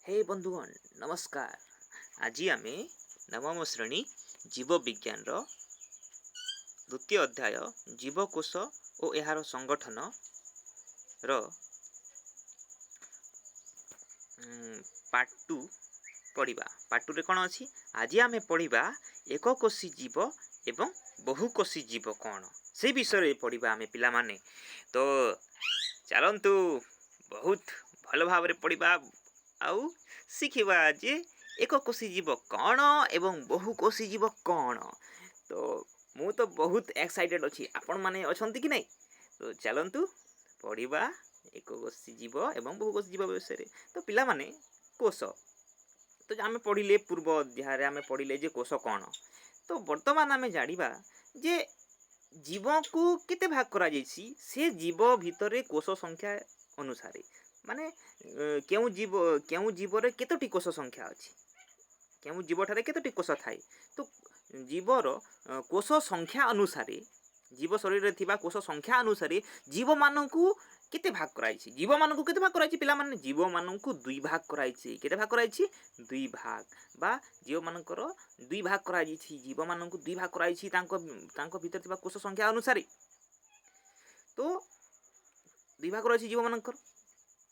हे बंधुगण नमस्कार। आज आम नवम श्रेणी जीव विज्ञान द्वितीय अध्याय जीवकोश और यार संगठन रो पार्ट टू पढ़ा। पार्ट टू रे कौन अच्छी आज आम पढ़ा एक कोशी जीव एवं बहुकोशी जीव कौन से विषय पढ़ा आम पिला माने। तो चलतु बहुत भल भाव पढ़ा आउ शिखा जे एक कोशी जीव कौन एवं बहुकोशी जीव कौन। तो मु तो बहुत एक्साइटेड अच्छी आपण मैंने अच्छा कि नहीं। तो चलतु पढ़ा एक कोशी जीव एवं बहुकोशी जीव विषय। तो पिला माने कोश तो आम पढ़ले पूर्व अध्याय आम पढ़ले जे कोश कौन। तो वर्तमान आम जाना जे जीव को केते भाग करा जाइछि से जीव भितर कोश संख्या अनुसार माने केउ जीव रे केतोटी कोश संख्या अछि केउ जीव ठारे केतोटी कोश थाए। तो जीवर कोश संख्या अनुसार जीव शरीर रे थिबा कोश संख्या अनुसार जीव मानकु केते भाग कराइछि जीव मानकु केते भाग कराइछि पिला माने जीव मानकु दुई भाग कराइछि केते भाग कराइछि दुई भाग बा जीव मानकर दुई भाग कराइछि जीव मानकु दुई भाग कराइछि तांको भीतर थिबा कोश संख्या अनुसार। तो दुई भाग रहिछि जीव मानकर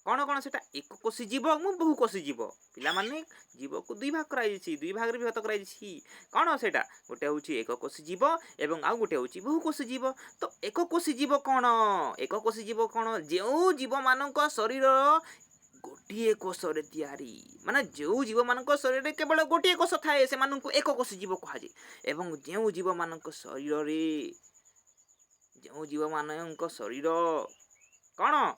कौन कौन सेटा एक कोशी जीव और बहुकोशी जीव पिला माने जीव को दुई भाग कराइछि दुई भाग रे विभक्त कराइछि कौन सेटा गोटे होउछि एक कोशी जीव एवं आउ गोटे होउछि बहुकोशी जीव। तो एक कोशी जीव कौन एक कोशी जीव कौन जेउ जीव मानक शरीर गोटे कोश रे तैयारी माने जो जीव मानक शरीर रे केवल गोटे कोश थाए से मानक एक कोशी जीव कहा जाय। एवं जेउ जीव मानक शरीर रे जो जीव मानक शरीर कौन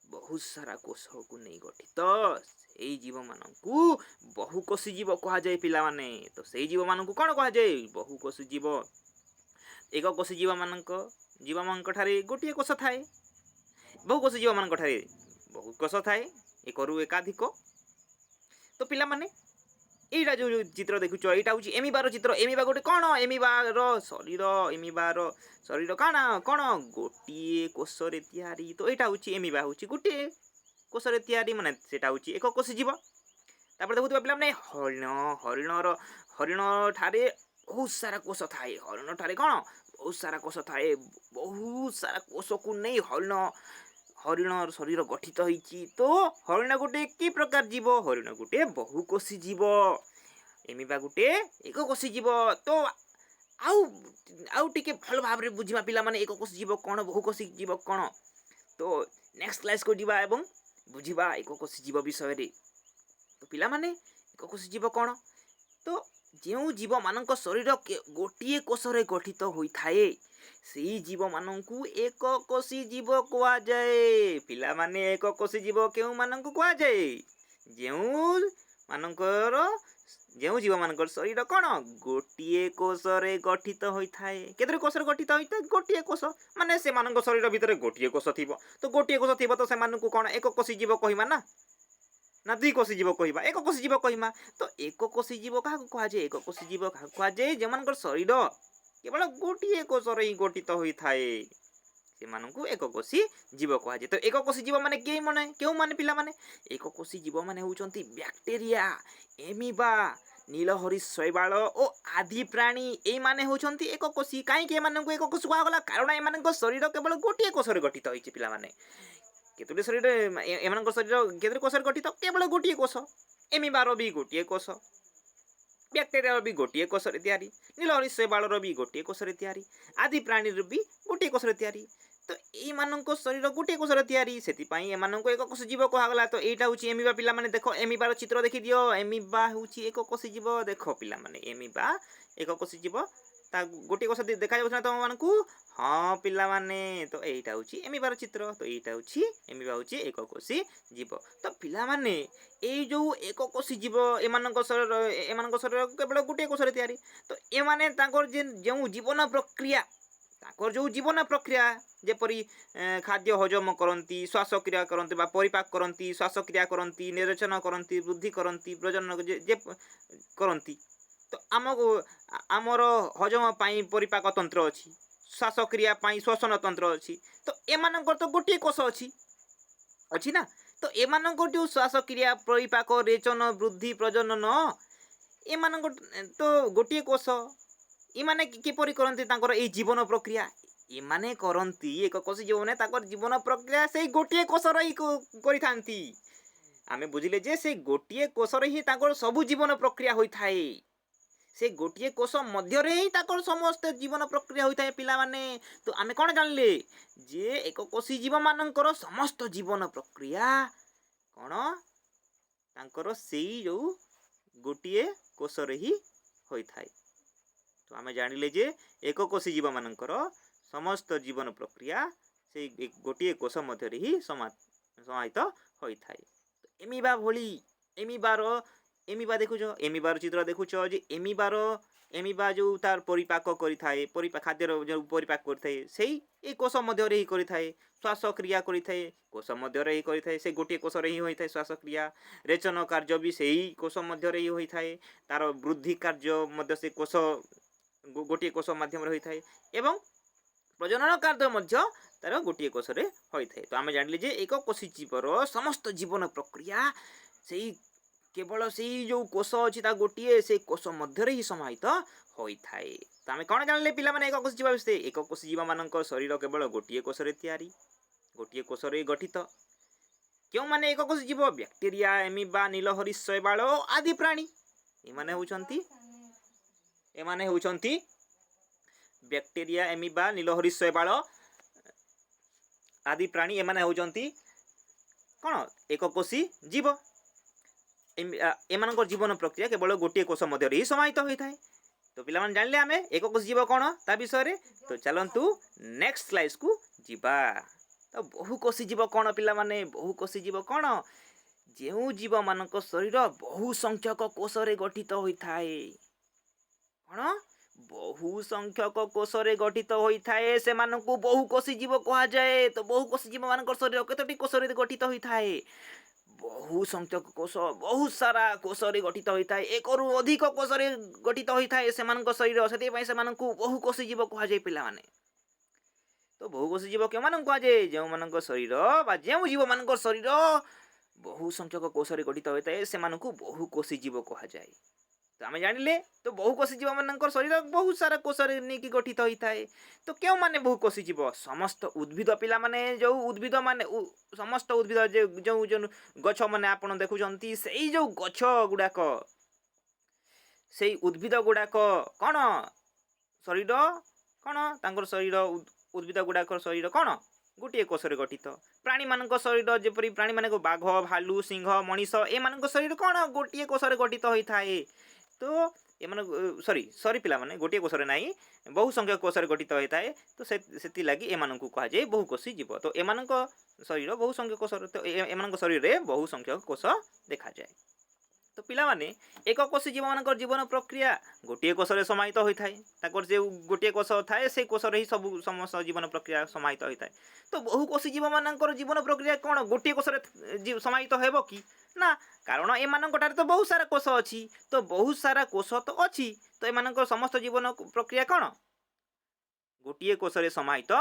बहुत सारा कोश को नहीं गठित से जीव मानकु बहुकोशी जीव कहा जाए पिला माने। तो से जीव मानकु कौन कहा जाए बहुकोशी जीव। एक कोशी जीव मानक ठारे गोटे कोश थाए बहुकोशी जीव मानक ठारे बहु कोश थाए एक रु एकाधिक। तो पिला माने एटा जो चित्र देखुच एटा हूँ एमिबार चित्र एमिबा गोटे कौन एमिबार शरीर काना कौन गोटे कोश रे तैयारी। तो एटा हूँ एमिबा हूँ गोटे कोश रे तैयारी माने सेटा हूँ एक कोशी जीव। तापर देखुथिबा पिला माने हरिण ठारे बहुत सारा कोश थाए हरिण ठारे कौन बहुत सारा कोश थाए बहुत सारा कोश को नहीं हरिण शरीर गठित होइछि। तो हरिण गोटे कि प्रकार जीव हरिण गोटे बहुकोशी जीव एमिबा गोटे एक कोशी जीव। तो आउ टिके भल भाव रे बुझिबा पिला माने एक कोशी जीव कौन बहुकोशी जीव कौन। तो नेक्स्ट क्लास को जीवा एवं बुझिबा एक कोशी जीव विषय रे। तो पिला माने एक कोशी जीव कौन तो जेउ जीव मानक शरीर गोटे कोश रे गठित होई थाए सेही जीव मानकु एक कोशी जीव कहा जाए। पिला माने एक कोशी जीव केउ मानकु कहा जाए जेउ जीव मानकर शरीर कौन गोटे कोश रे गठित होई थाए केतरे कोश रे गठित होई थाए गोटे कोश माने से मानक शरीर भीतर गोटे कोश थिबो। तो गोटे कोश थिबो तो से मानकु कौन एक कोशी जीव कहिमा ना दुई कोशी जीव कहवा एक कोशी जीव कहमा। तो एक कोशी जीव क्या कह जाए एक कोशी जीव क्या कह जाए जो मान शरीर केवल गोटे कोश रे गठित होई थाए से मानकु एक कोशी जीव कह जाए। तो एक कोशी जीव माने केउ माने पिला माने एक कोशी जीव माने होउचंती बैक्टेरिया एमिबा नीलहरी शैवाल और आदि प्राणी ए माने होउचंती एक कोशी। काई के मानकु एक कोश कहा गला कारण ए मानक शरीर केवल गोटे कोश रे गठित होइछि पिला माने केतोटी शरीर एमान शरीर केतरे कोश रे गठित केवल गोटे कोश एमिबार भी गोटे कोश बैक्टेरिया भी गोटे कोश रे तैयारी नीलहरी शैवाल भी गोटे कोश रे तैयारी आदि प्राणी भी गोटे कोश रे तैयारी। तो एई मानक शरीर गोटे कोश रे तैयारी सेति पई एमानक एक कोश जीव कहा गला। तो एटा होची एमिबा पिला माने देखो एमिबार चित्र देखि दियो एमिबा होची एक कोश जीव देखो पिला माने एमिबा एक कोश जीव ता गोटे कोश देखा जाउछ ना तुम मानकु हाँ पिला माने। तो एटा होची एमिबार चित्र तो एटा होची एमिबा होची एक कोशी जीव। तो पिला माने एई जो एक कोशी जीव एमानक शरीर केवल गोटे कोश रे तैयारी। तो ए माने तांकर जे जीवन प्रक्रिया ताकर जो जीवन प्रक्रिया जेपरी खाद्य हजम करती श्वासक्रिया करती परिपाक करती श्वासक्रिया करती निरोचन करती वृद्धि करती प्रजनन जे करती। तो आमर हजम पाई परिपाक तंत्र अच्छी श्वासक्रिया पाई श्वसन तंत्र अच्छी। तो एमानकर तो गोटे कोश अच्छी ना तो एमानकर जो श्वासक्रिया परिपाक रेचन वृद्धि प्रजनन एमानक तो गोटे कोष इमाने किपरि करती एई जीवन प्रक्रिया इमाने करती एक कोषी जीव मैंने जीवन प्रक्रिया से गोटे कोषर ही करिथांती आमे बुझिले जे से गोटे कोषर ही सबु जीवन प्रक्रिया होई थाए से गोटे कोष मध्य ही समस्त जीवन प्रक्रिया होता है पिला माने तो आमे कौन जानले जे एक कोषी जीव मानकर समस्त जीवन प्रक्रिया कौन तांकर सेई जो गोटे कोषरे ही होता है तो आमे जानिले जे एक कोषी जीव मानकर समस्त जीवन प्रक्रिया से गोटे कोष मध्य ही समाहित होता है एमिबा भली एमिबा देखुच एमिबार चित्र देखुच जे एमिबा जो तार परिपाक करिथाए खाद्यर जो परिपाक करिथाए सेही ए कोष मध्य ही करिथाए श्वासक्रिया करिथाए कोष मध्य ही करिथाए से गोटे कोष रे ही होइथाए श्वासक्रिया रेचन कार्य भी सेही कोष मध्य ही होइथाए तार वृद्धि कार्य मध्य से कोष गोटे कोष माध्यम होइथाए एवं प्रजनन कार्य मध्य तार गोटे कोष रे होइथाए तो आमे जानिले जे एक कोषी जीवर समस्त जीवन प्रक्रिया सेही केवल से जो कोष अच्छी गोटे से कोष मध्य ही समाहित होता है तो आम कौन जानले पिला माने एक कोष जीव विषय एक कोष जीव मान शरीर केवल गोटे कोष गोटे कोष गठित क्यों माने एक कोष जीव बैक्टेरिया एमिबा नीलहरी शैवाल आदि प्राणी एमाने होउछंती बैक्टेरिया एमिबा नीलहरी शैवाल आदि प्राणी एमाने होउछंती कौन एक कोषी जीव एमानकर जीवन प्रक्रिया केवल गोटे कोष मध्य ही समाहित होता है तो पिला मन जानले आमे एक कोष जीव कौन ता विषय तो चलंतु नेक्स्ट स्लाइड को जीवा तो बहुकोषी जीव कौन पिला माने बहुकोषी जीव कौन जो जीव मानक शरीर बहु संख्यक कोष रे गठित होता है कौन बहु संख्यक कोष रे गठित होता है से मानकु बहुकोषी जीव कहा जाए तो बहुकोषी जीव मानक शरीर केतोटी कोष रे गठित होता है बहु संख्यक कोष बहुत सारा कोष रे गठित होता है एक अधिक कोष रे गठित होता है से शरीर से बहुकोषी जीव कह जाए पिला माने तो बहुकोषी जीव क्यों मान कह जाए जो मान शरीर बा जो जीव मान शरीर बहु संख्यक कोष रे गठित होता है से बहुकोषी जीव कह जाए तो आम जानिले तो बहुकोषी जीव मान शरीर बहुत सारा कोष नहीं गठित होता है तो क्यों माने बहुकोषी जीव समस्त उद्भिद पिला माने जो उद्भिद माने समस्त उद्भिद जो जो गछ माने आपण देखुचंती सेई जो गछ गुडाक सेई उद्भिद गुडाक कौन शरीर कौन तांकर शरीर उद्भिद गुडाक शरीर कौन गोटे कोष रे गठित प्राणी मानक शरीर जेपरी प्राणी मानक बाघ भालू सिंह मनीष ए मानक शरीर कौन गोटे कोष रे गठित होता है तो एमान सॉरी पिला माने गोटे कोष रे नाही बहु संख्यक कोष रे गठित होता है तो सेति लागि एमानकु कहा जाए बहुकोषी जीव तो एमानक शरीर बहु संख्यक कोष तो एमानक शरीर रे बहु संख्यक कोष देखा जाए तो पिला माने एक कोषी जीव मानकर जीवन प्रक्रिया गोटे कोष रे समाहित होता है ताकर जे गोटे कोष थाए से कोष रे ही सब समस्त जीवन प्रक्रिया समाहित होता है तो बहुकोषी जीव मानकर जीवन प्रक्रिया कौन गोटे कोष रे समाहित हेबो कि ना कारण एमानकटारे तो बहुत सारा कोष अच्छी तो बहुत सारा कोष तो अच्छी तो एमानकर समस्त जीवन प्रक्रिया कौन गोटे कोष रे समाहित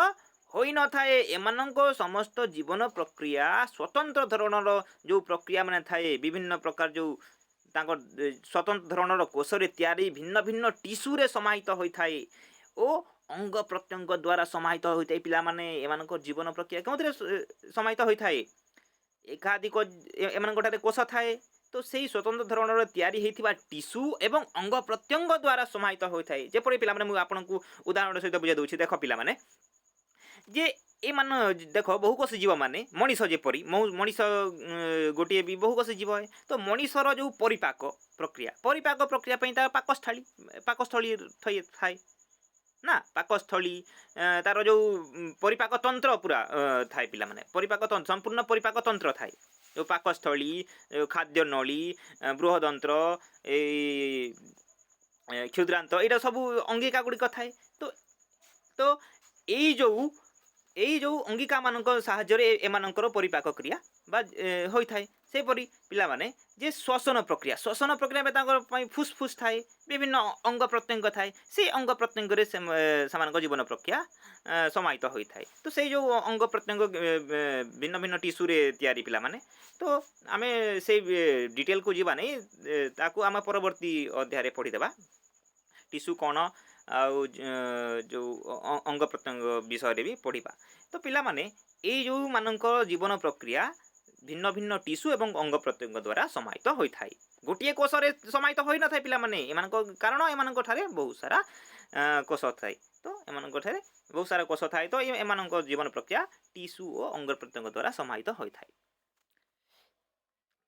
होई न थाए एमानकर समस्त जीवन प्रक्रिया स्वतंत्र धरणर जो प्रक्रिया माने थाए विभिन्न प्रकार जो तांकर स्वतंत्र धरणर कोष रे तैयारी भिन्न भिन्न टिश्यू रे समाहित होता है ओ अंग प्रत्यंग द्वारा समाहित होता है पिला माने एमानकर जीवन प्रक्रिया केउथिरे समाहित होता है एकाधिक एमानकटारे कोष थाए तो सही स्वतंत्र धरणर तैयारी होता टिश्यू एवं अंग प्रत्यंग द्वारा समाहित होता है जेपरि पिला माने आपको उदाहरण सहित बुझा दूसरी देख पिला माने जे ए मान देख बहुकोषी जीव माने मनीष जेपरी मनीष गोटे भी बहुकोषी जीव है तो मनीषर जो परिपाक प्रक्रिया पाकस्थली थाए ना पाकस्थली तार जो परिपाक तंत्र पूरा थाए पिला माने परिपाक तंत्र संपूर्ण परिपाक तंत्र थाए जो पाकस्थली खाद्य नली बृहदंत्र क्षुद्रांत यहाँ सब अंगिका गुड़िक थाए तो यही जो अंगिका मान साहाय्य एमानकर परिपाक क्रिया बा होई थाए सेपरि पिलामाने जे श्वसन प्रक्रिया में तांकर पई फुसफुस थाए विभिन्न अंग प्रत्यंग थाए से अंग प्रत्यंग रे समान जीवन प्रक्रिया समाहित होई थाए तो से जो अंग प्रत्यंग भिन्न भिन्न टिश्यू रे तैयारी पिलामाने तो आमे से डिटेल को जीवा नहीं ताकू आम परवर्ती अध्याय रे पढ़ी देबा टिश्यू कौन आउ जो अंग प्रत्यंग विषय भी पढ़ा तो पिलामाने ये जो मानक जीवन प्रक्रिया भिन्न भिन्न टिश्यू एवं अंग प्रत्यंग द्वारा समाहित होता है गोटे कोष समाहित हो न था पिलामाने कारण एम बहुत सारा कोष थाए तो एम बहुत सारा कोष थाए तो एम जीवन प्रक्रिया टिश्यू और अंग प्रत्यंग द्वारा समाहित होता है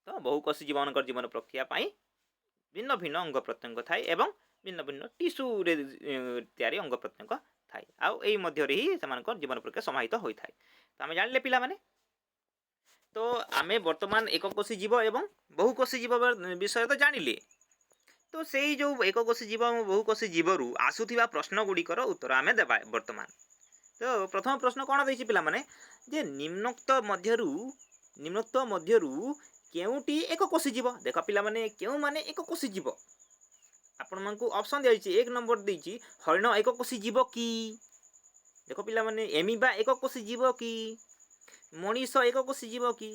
तो बहुकोषी जीवन जीवन प्रक्रिया भिन्न भिन्न अंग प्रत्यंग थाए एवं भिन्न भिन्न टिश्यू रे तैयारी अंग प्रत्यंग थाए आउ एई मध्य रे ही सेमानकर जीवन प्रक्रिया समाहित होई थाए तो आमे जानले पिला माने तो आमे वर्तमान एककोषी जीव एवं बहुकोषी जीव विषय तो जानिले तो सेई जो एककोषी जीव एवं बहुकोषी जीवरु आसुथिबा प्रश्न गुड़िकर उत्तर आमे देबा वर्तमान तो प्रथम प्रश्न कोन दैछि पिला माने जे निम्नोक्त मध्यरु केउटी एककोषी जीव देख पिला माने केउ माने एककोषी जीव आपण मानकु ऑप्शन दिया एक नंबर देछि हरिण एककोषी जीव की देख पिला माने एमिबा एककोषी जीव की मनीष एककोषी जीव की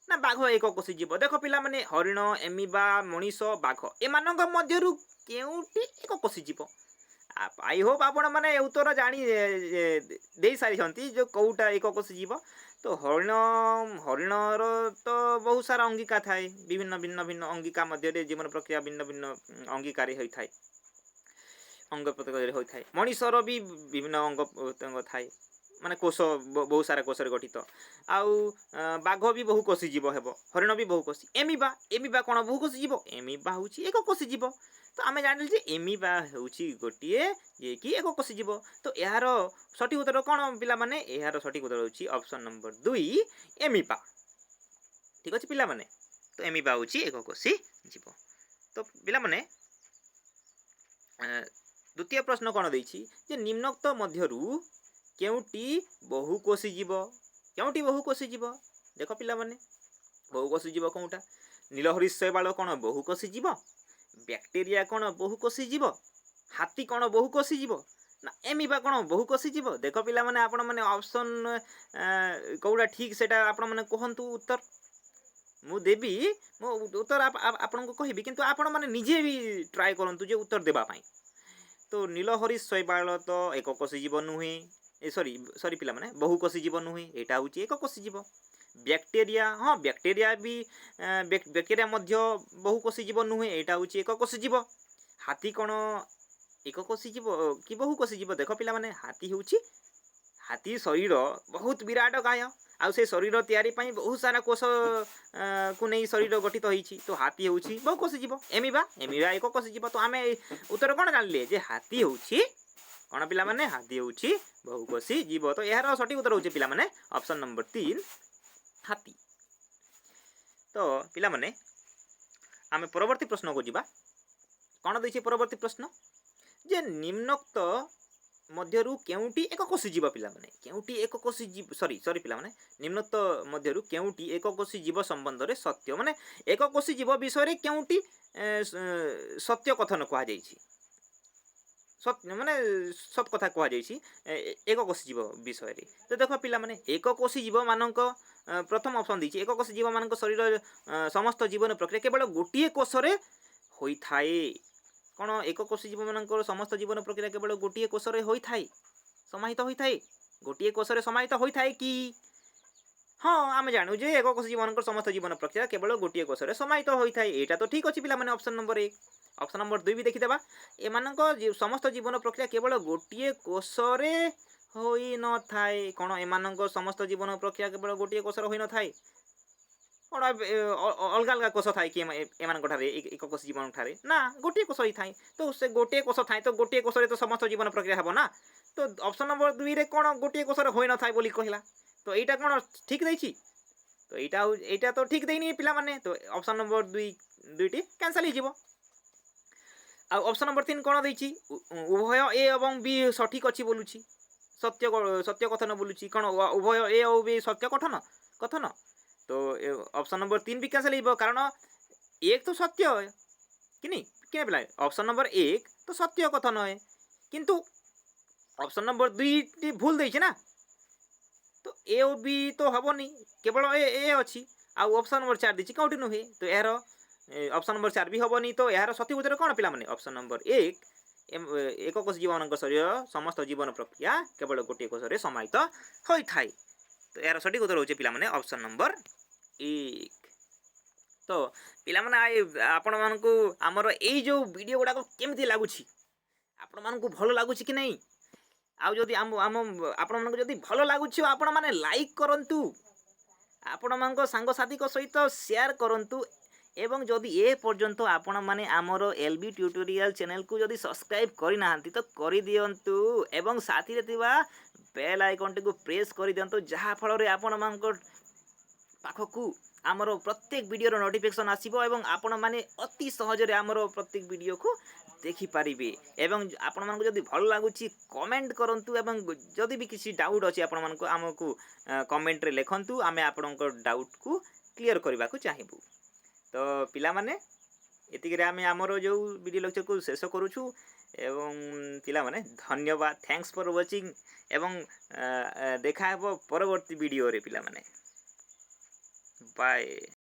ना बाघ एककोषी जीव देख पिला माने हरिण एमिबा मनीष बाघ एमानक मध्यरु केउटी एककोषी जीव आई होप आपण माने उत्तर जानी दे सारी जो कौटा एककोषी जीव तो हरिणर तो बहुत सारा अंगिका थाए विभिन्न भिन्न भिन्न अंगिका मध्य जीवन प्रक्रिया भिन्न भिन्न अंगिकार होता है अंग प्रत्यंग होता है मनीषर भी विभिन्न अंग प्रत्यंग थाए माने कोष बहुत सारा कोष गठित आउ बाघ भी बहुकोषी जीव हेब हरिण भी बहुकोषी एमिबा एमिबा कौन बहुकोषी जीव एमिबा हूँ एककोषी जीव तो आम जान एमिबा हूँ गोटे ये कि एककोषी जीव तो यार सठिक उत्तर कौन पिला माने यार सठिक उत्तर होची ऑप्शन नंबर 2 एमिबा ठीक अच्छे पिला माने तो एमिबा हूँ एककोषी जीव तो पिला माने द्वितीय प्रश्न कौन देछि जे निम्नोक्त मध्यरु केउटी बहुकोषी जीव केउटी बहुकोषी जीव देख पिला माने बहुकोषी जीव कौटा नीलहरी शैवाल कौन बहुकोषी जीव बैक्टेरिया कौन बहुकोषी जीव हाथी कौन बहुकोषी जीव ना एमिबा कौन बहुकोषी जीव देख पिला माने आपण माने ऑप्शन कौटा ठीक सेटा आपण माने कहंतु उत्तर मु देबी मो उत्तर आपण को कहबी किंतु आपण माने निजे भी ट्राई करंतु जे उत्तर देबा पाई तो नीलहरी शैवाल तो एककोषी जीव नुहे सॉरी पिला माने बहुकोषी जीव नुहे एटा होची एककोषी जीव बैक्टेरिया हाँ बैक्टेरिया भी बैक्टेरिया मध्य बहुकोषी जीव नुहे एटा होची एककोषी जीव हाथी कौन एककोषी जीव कि बहुकोषी जीव देख पिला माने हाथी शरीर बहुत विराट काय आउ से शरीर तैयारी पाई बहुत सारा कोष को नहीं शरीर गठित होईछि तो हाथी होची बहुकोषी जीव एमिबा एककोषी जीव तो आमे उत्तर कौन जानले जे हाथी होची कौन पिला माने हाथी होची बहुकोषी जीव तो यार सठिक उत्तर होची पिला माने ऑप्शन नंबर 3 हाथी तो पिला माने आमे परवर्ती प्रश्न को जीवा कौन दैछि परवर्ती प्रश्न जे निम्नोक्त मध्यरु केउटी एककोषी जीव पिला माने केउटी एककोषी जीव सॉरी पिला माने निम्नोक्त मध्यरु केउटी एककोषी जीव संबंध रे सत्य माने एककोषी जीव विषय रे केउटी सत्य कथन कहा जाइछि सत्य माने सत कथा कहा जाइछि एककोषी जीव विषय रे तो देखो पिला माने एककोषी जीव मानक प्रथम ऑप्शन दी एककोषी जीव मान शरीर समस्त जीवन प्रक्रिया केवल गोटे कोष रे होई थाए कौन एककोषी जीव मान समस्त जीवन प्रक्रिया केवल गोटे कोष रे होई थाए समाहित होई थाए गोटे कोष रे समाहित होई थाए कि हाँ आम जानू जे एककोषी जीव मान समस्त जीवन प्रक्रिया केवल गोटे कोष रे समाहित होई थाए एटा तो ठीक अछि पिला माने ऑप्शन नंबर 1 ऑप्शन नंबर 2 भी देखिदेबा एमानक समस्त जीवन प्रक्रिया केवल गोटे कोष रे होई न थाए कौन एमानक समस्त जीवन प्रक्रिया केवल गोटे कोष रे होई न थाए कौन अलग अलग कोष थाए कि एमानक ठारे एककोष जीवन ठारे ना गोटे कोष ही थाए तो से गोटे कोष थाए तो गोटे कोष रे तो समस्त जीवन प्रक्रिया हेबो ना तो ऑप्शन नंबर 2 रे कौन गोटे कोष रे होई न थाए बोली कहला तो एटा कौन ठीक दैछि तो एटा तो ठीक देइनी पिला माने तो ऑप्शन नंबर 2टी कैंसिल हो जिवो आ ऑप्शन नंबर 3 कौन दैछि उभय ए एवं बी सठिक अछि बोलुछि सत्य कथन बोलुछि कौन उभय ए और बी सत्य कथन तो ऑप्शन नंबर 3 भी कैंसिल हो कारण 1 तो सत्य है कि नहीं क्या पिला ऑप्शन नंबर 1 तो सत्य कथन है किंतु ऑप्शन नंबर 2 भूल देछि ना तो ए और बी तो हबनी केवल ए ए अच्छी आउ ऑप्शन नंबर 4 देछि कोठी नुहे तो यार ऑप्शन नंबर 4 भी हबनी तो यार सत्य उत्तर कोन पिला माने ऑप्शन नंबर 1 एक कोष जीवन शरीर समस्त जीवन प्रक्रिया केवल गोटे कोषरे समाहित होई थाई तो यार सठिक उत्तर होचे पिला माने ऑप्शन नंबर 1 तो पिला माने आपण मानकू हमर एई जो वीडियो गुडा को केमति लागुछि आपण मानकू भलो लागुछि कि नहीं आउ जदि आम आम आपण मानकू जदि भलो लागुछि आपण माने लाइक करंतु आपण मानक सांग साथी को सहित शेयर करंतु एवं जदि ए पर्यंत आपण माने आमर एलबी ट्यूटोरियल चैनल को जदि सब्सक्राइब करि नाहंती तो करि दियंतु एवं साथी रे थिबा बेल आइकन टी को प्रेस करि दियंतु जहा फल रे आपण मानक पाखकू आमर प्रत्येक वीडियो नोटिफिकेशन आसीबो एवं आपण माने अति सहज रे आमर प्रत्येक वीडियो को देखि पारिबे एवं आपण मानक जदि भल लागुछि कमेंट करंतु एवं जदि भी किसी डाउट अछि आपण मानक हमकू कमेंट रे लिखंतु आमे आपणक डाउट को क्लियर करबा को चाहिबू तो पिला माने एतिक रे आमे हमर जो वीडियो लेक्चर को शेष करूछु एवं पिला माने धन्यवाद थैंक्स फॉर वाचिंग एवं देखा हेबो परवर्ती वीडियो रे पिला माने बाय।